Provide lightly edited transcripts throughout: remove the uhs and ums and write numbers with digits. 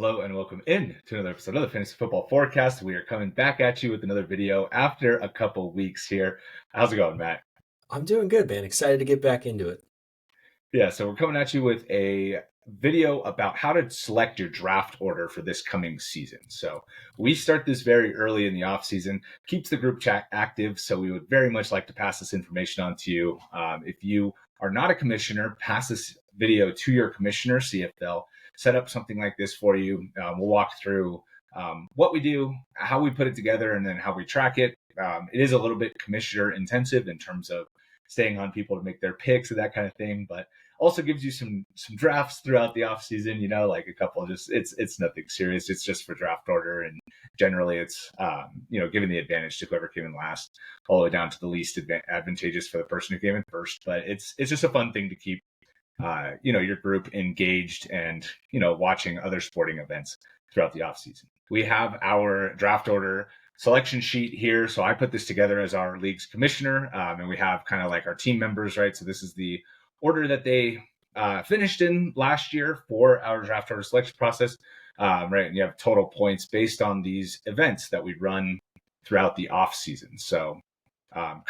Hello and welcome in to another episode of the Fantasy Football Forecast. We are coming back at you with another video after a couple weeks here. How's it going, Matt? I'm doing good, man. Excited to get back into it. Yeah, so we're coming at you with a video about how to select your draft order for this coming season. So we start this very early in the offseason, keeps the group chat active. So we would very much like to pass this information on to you. If you are not a commissioner, pass this video to your commissioner, see if they'll set up something like this for you. We'll walk through what we do, how we put it together, and then how we track it. It is a little bit commissioner intensive in terms of staying on people to make their picks and that kind of thing, but also gives you some drafts throughout the off season, like a couple of it's nothing serious. It's just for draft order. And generally it's, giving the advantage to whoever came in last all the way down to the least advantageous for the person who came in first. But it's just a fun thing to keep, your group engaged and, watching other sporting events throughout the off season. We have our draft order selection sheet here. So I put this together as our league's commissioner, and we have kind of like our team members, right? So this is the order that they finished in last year for our draft order selection process, right? And you have total points based on these events that we run throughout the off season. So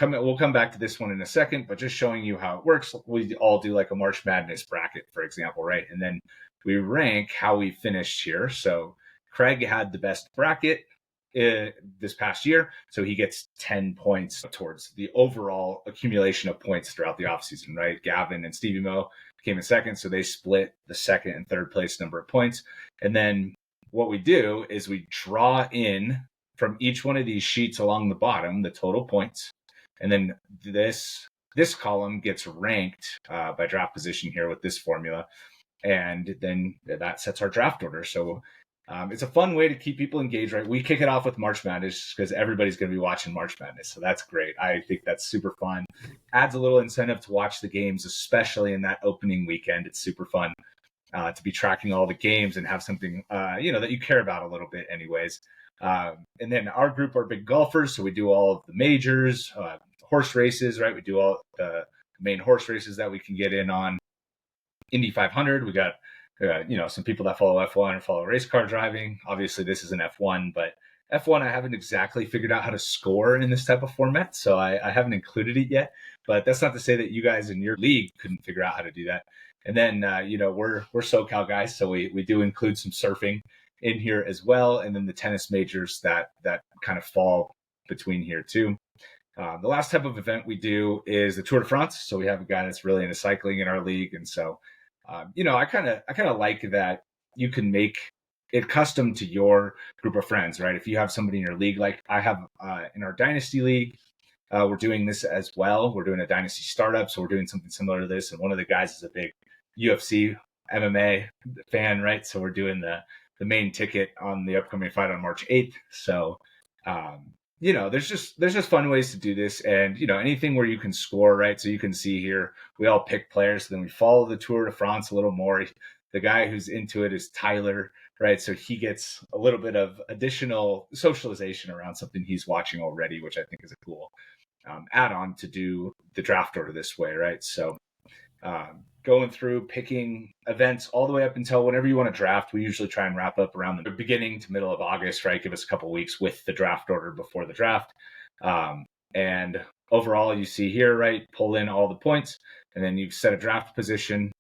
we'll come back to this one in a second, but just showing you how it works. We all do like a March Madness bracket, for example, right? And then we rank how we finished here. So Craig had the best bracket this past year, so he gets 10 points towards the overall accumulation of points throughout the offseason, right? Gavin and Stevie Mo came in second, so they split the second and third place number of points. And then what we do is we draw in from each one of these sheets along the bottom the total points, and then this column gets ranked by draft position here with this formula, and then that sets our draft order. So it's a fun way to keep people engaged, right? We kick it off with March Madness because everybody's going to be watching March Madness. So that's great. I think that's super fun. Adds a little incentive to watch the games, especially in that opening weekend. It's super fun to be tracking all the games and have something, that you care about a little bit anyways. And then our group are big golfers. So we do all of the majors, horse races, right? We do all the main horse races that we can get in on. Indy 500, we got some people that follow F1 or follow race car driving. Obviously, this is an F1, but F1, I haven't exactly figured out how to score in this type of format, so I haven't included it yet. But that's not to say that you guys in your league couldn't figure out how to do that. And then, we're SoCal guys, so we do include some surfing in here as well, and then the tennis majors that kind of fall between here too. The last type of event we do is the Tour de France. So we have a guy that's really into cycling in our league, and so I kind of like that you can make it custom to your group of friends, right? If you have somebody in your league, like I have in our Dynasty League, we're doing this as well. We're doing a Dynasty startup, so we're doing something similar to this. And one of the guys is a big UFC MMA fan, right? So we're doing the main ticket on the upcoming fight on March 8th. So, there's just fun ways to do this, and anything where you can score, right? So you can see here we all pick players, so then we follow the Tour de France a little more. The guy who's into it is Tyler, right? So he gets a little bit of additional socialization around something he's watching already, which I think is a cool add-on to do the draft order this way, right? So going through picking events all the way up until whenever you want to draft. We usually try and wrap up around the beginning to middle of August, right? Give us a couple of weeks with the draft order before the draft. And overall, you see here, right? Pull in all the points, and then you set a draft position.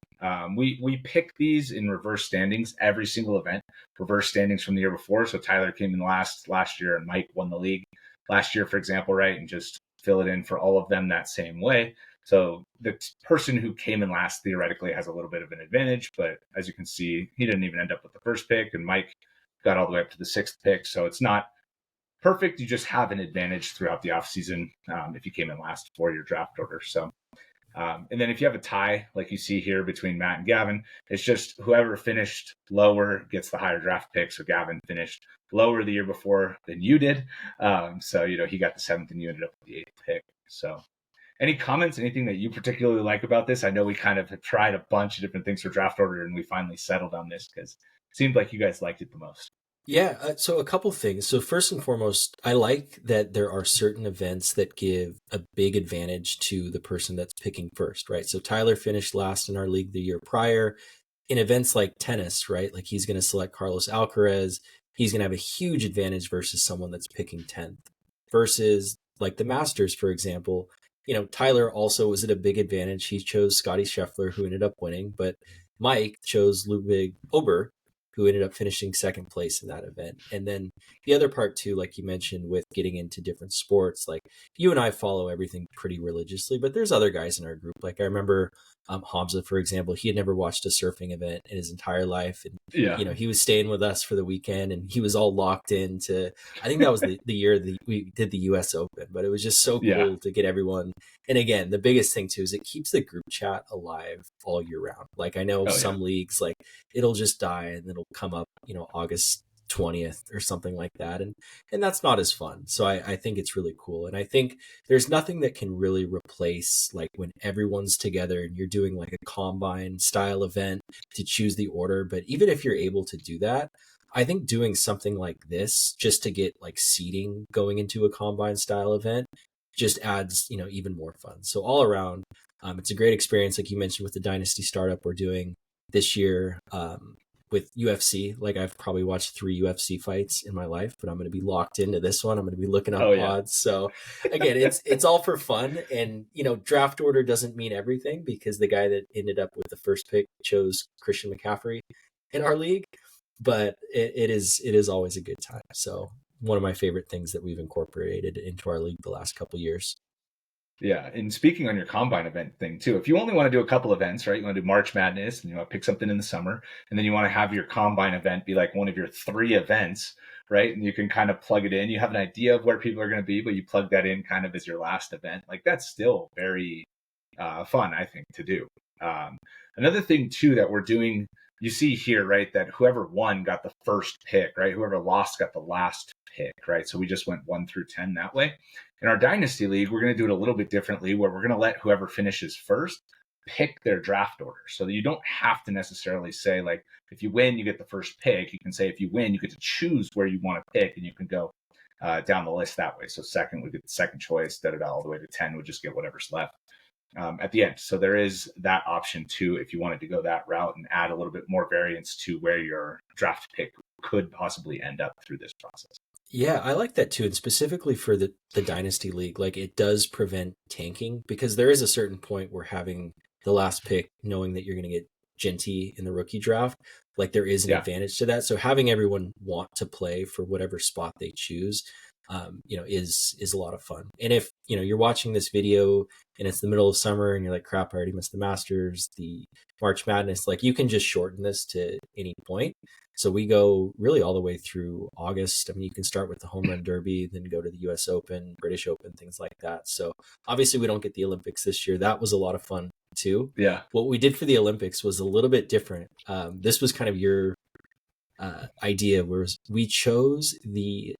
We pick these in reverse standings every single event, reverse standings from the year before. So Tyler came in last year, and Mike won the league last year, for example, right? And just fill it in for all of them that same way. So the person who came in last theoretically has a little bit of an advantage, but as you can see, he didn't even end up with the first pick, and Mike got all the way up to the sixth pick. So it's not perfect. You just have an advantage throughout the offseason if you came in last for your draft order. So, and then if you have a tie, like you see here between Matt and Gavin, it's just whoever finished lower gets the higher draft pick. So Gavin finished lower the year before than you did. So, he got the seventh and you ended up with the eighth pick. So any comments, anything that you particularly like about this? I know we kind of have tried a bunch of different things for draft order, and we finally settled on this because it seemed like you guys liked it the most. Yeah, so a couple things. So first and foremost, I like that there are certain events that give a big advantage to the person that's picking first, right? So Tyler finished last in our league the year prior. in events like tennis, right? Like he's going to select Carlos Alcaraz. He's going to have a huge advantage versus someone that's picking 10th. Versus like the Masters, for example, Tyler also was at a big advantage. He chose Scotty Scheffler, who ended up winning, but Mike chose Ludwig Ober, who ended up finishing second place in that event. And then the other part too, like you mentioned, with getting into different sports, like you and I follow everything pretty religiously, but there's other guys in our group. Like I remember Hamza, for example, he had never watched a surfing event in his entire life. And, Yeah. he was staying with us for the weekend and he was all locked into, I think that was the year that we did the US Open, but it was just so Yeah. cool to get everyone. And again, the biggest thing too is it keeps the group chat alive all year round. Like I know some leagues, like it'll just die and it'll come up, August 20th or something like that. And that's not as fun. So I think it's really cool. And I think there's nothing that can really replace like when everyone's together and you're doing like a combine style event to choose the order. But even if you're able to do that, I think doing something like this just to get like seating going into a combine style event just adds, even more fun. So all around, it's a great experience. Like you mentioned with the Dynasty startup we're doing this year, with UFC. Like I've probably watched 3 UFC fights in my life, but I'm going to be locked into this one. I'm going to be looking up odds. So again, it's all for fun. And, draft order doesn't mean everything because the guy that ended up with the first pick chose Christian McCaffrey in our league, but it is always a good time. So one of my favorite things that we've incorporated into our league the last couple of years. Yeah, and speaking on your combine event thing too, if you only want to do a couple events, right? You want to do March Madness and you want to pick something in the summer, and then you want to have your combine event be like one of your 3 events, right? And you can kind of plug it in. You have an idea of where people are going to be, but you plug that in kind of as your last event. Like that's still very fun, I think, to do. Another thing too that we're doing, you see here, right, that whoever won got the first pick, right? Whoever lost got the last pick, right? So we just went 1 through 10 that way. In our Dynasty League, we're going to do it a little bit differently where we're going to let whoever finishes first pick their draft order so that you don't have to necessarily say, like, if you win, you get the first pick. You can say if you win, you get to choose where you want to pick and you can go down the list that way. So second would get the second choice, all the way to 10 would just get whatever's left at the end. So there is that option too if you wanted to go that route and add a little bit more variance to where your draft pick could possibly end up through this process. Yeah, I like that too. And specifically for the Dynasty League, like it does prevent tanking because there is a certain point where having the last pick, knowing that you're going to get Genty in the rookie draft, like there is an advantage to that. So having everyone want to play for whatever spot they choose, is a lot of fun. And if, you're watching this video and it's the middle of summer and you're like, crap, I already missed the Masters, the March Madness, like you can just shorten this to any point. So we go really all the way through August. I mean, you can start with the Home Run Derby, then go to the US Open, British Open, things like that. So obviously we don't get the Olympics this year. That was a lot of fun too. Yeah. What we did for the Olympics was a little bit different. This was kind of your idea, whereas we chose the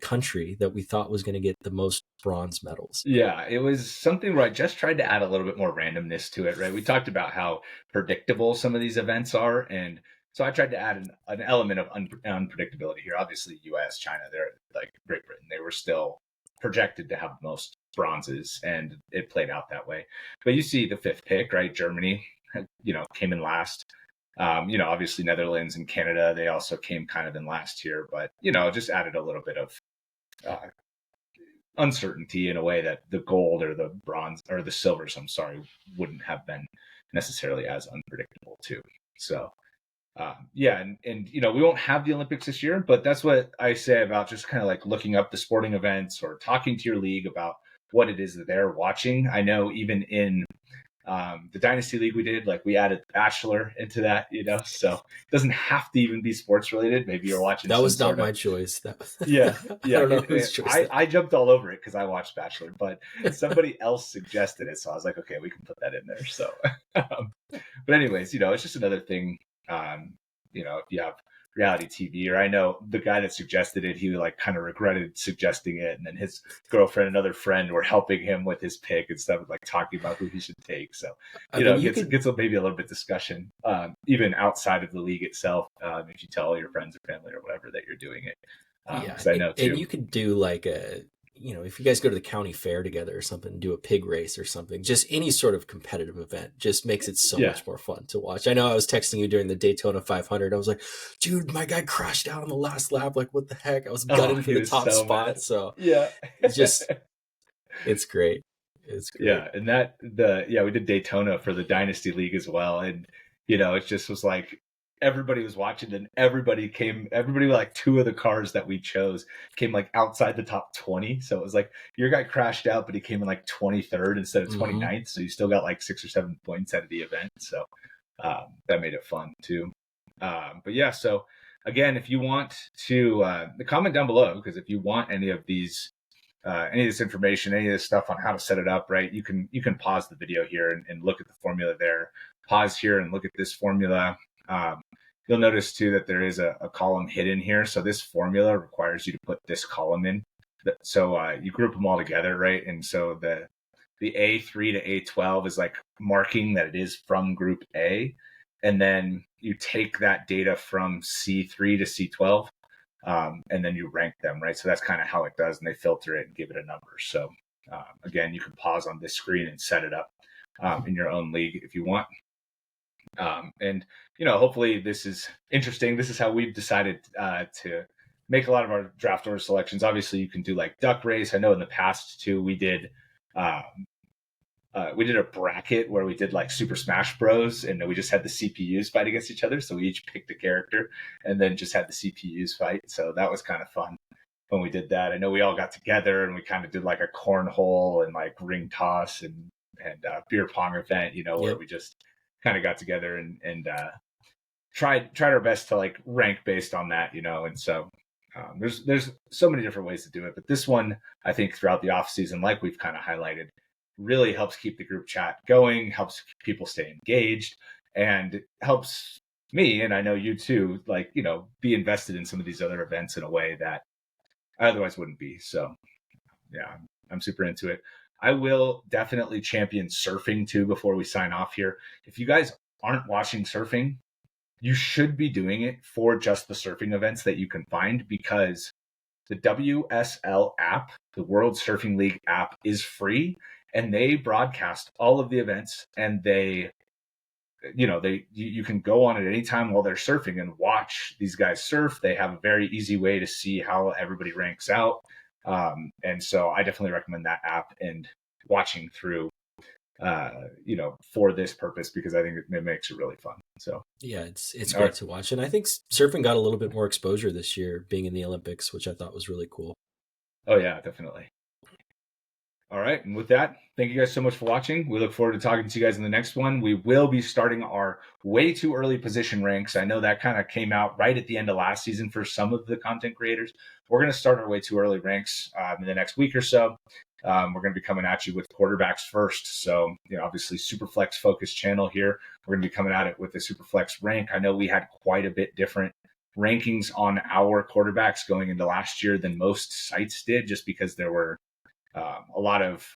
country that we thought was going to get the most bronze medals. Yeah, it was something where I just tried to add a little bit more randomness to it, right? We talked about how predictable some of these events are. And so I tried to add an element of unpredictability here. Obviously, US, China, they're like Great Britain, they were still projected to have the most bronzes, and it played out that way. But you see the 5th pick, right? Germany, came in last. Obviously Netherlands and Canada, they also came kind of in last here, but, just added a little bit of uncertainty in a way that the gold or the bronze or the silvers, wouldn't have been necessarily as unpredictable too. So, and we won't have the Olympics this year, but that's what I say about just kind of like looking up the sporting events or talking to your league about what it is that they're watching. I know even in the Dynasty League we did, like we added Bachelor into that, so it doesn't have to even be sports related. Maybe you're watching. That was not my choice. Yeah. I don't know whose choice. I jumped all over it because I watched Bachelor, but somebody else suggested it, so I was like, okay, we can put that in there. So, but anyways, it's just another thing. If you have reality TV, or I know the guy that suggested it, he like kind of regretted suggesting it, and then his girlfriend and another friend were helping him with his pick instead of like talking about who he should take. So it gets maybe a little bit discussion even outside of the league itself, if you tell your friends or family or whatever that you're doing it. Because I know too. And you could do like if you guys go to the county fair together or something, do a pig race or something, just any sort of competitive event just makes it so much more fun to watch. I know I was texting you during the Daytona 500. I was like, dude, my guy crashed out on the last lap. Like, what the heck? I was gunning for the top spot. Mad. So yeah, it's great. It's great. Yeah. And we did Daytona for the Dynasty League as well. And, it just was like, everybody was watching and everybody like two of the cars that we chose came like outside the top 20. So it was like your guy crashed out, but he came in like 23rd instead of 29th. So you still got like 6 or 7 points out of the event. So that made it fun too. But yeah, so again, if you want to comment down below, because if you want any of this information, any of this stuff on how to set it up, right, you can pause the video here and look at the formula there, pause here and look at this formula. You'll notice too that there is a column hidden here. So this formula requires you to put this column in. So you group them all together, right? And so the A3 to A12 is like marking that it is from group A. And then you take that data from C3 to C12, and then you rank them, right? So that's kind of how it does. And they filter it and give it a number. So again, you can pause on this screen and set it up in your own league if you want. And hopefully this is interesting. This is how we've decided to make a lot of our draft order selections. Obviously, you can do like duck race. I know in the past too, we did a bracket where we did like Super Smash Bros. And we just had the CPUs fight against each other. So we each picked a character and then just had the CPUs fight. So that was kind of fun when we did that. I know we all got together and we kind of did like a cornhole and like ring toss and beer pong event, where we just kind of got together and tried our best to like rank based on that, and so there's so many different ways to do it. But this one, I think throughout the off season, like we've kind of highlighted, really helps keep the group chat going, helps people stay engaged, and helps me, and I know you too, like, be invested in some of these other events in a way that I otherwise wouldn't be. So yeah, I'm super into it. I will definitely champion surfing too before we sign off here. If you guys aren't watching surfing, you should be doing it for just the surfing events that you can find, because the WSL app, the World Surfing League app, is free and they broadcast all of the events, and you can go on at any time while they're surfing and watch these guys surf. They have a very easy way to see how everybody ranks out. And so I definitely recommend that app and watching through, for this purpose, because I think it makes it really fun. So yeah, it's great to watch. And I think surfing got a little bit more exposure this year being in the Olympics, which I thought was really cool. Oh yeah, definitely. All right. And with that, thank you guys so much for watching. We look forward to talking to you guys in the next one. We will be starting our way too early position ranks. I know that kind of came out right at the end of last season for some of the content creators. We're going to start our way too early ranks in the next week or so. We're going to be coming at you with quarterbacks first. So, obviously Superflex focused channel here. We're going to be coming at it with the Superflex rank. I know we had quite a bit different rankings on our quarterbacks going into last year than most sites did, just because there were a lot of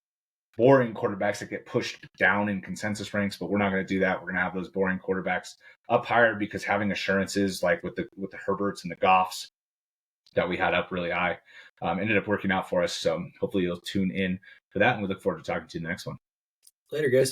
boring quarterbacks that get pushed down in consensus ranks, but we're not going to do that. We're going to have those boring quarterbacks up higher, because having assurances like with the Herberts and the Goffs that we had up really high ended up working out for us. So hopefully you'll tune in for that, and we look forward to talking to you in the next one. Later, guys.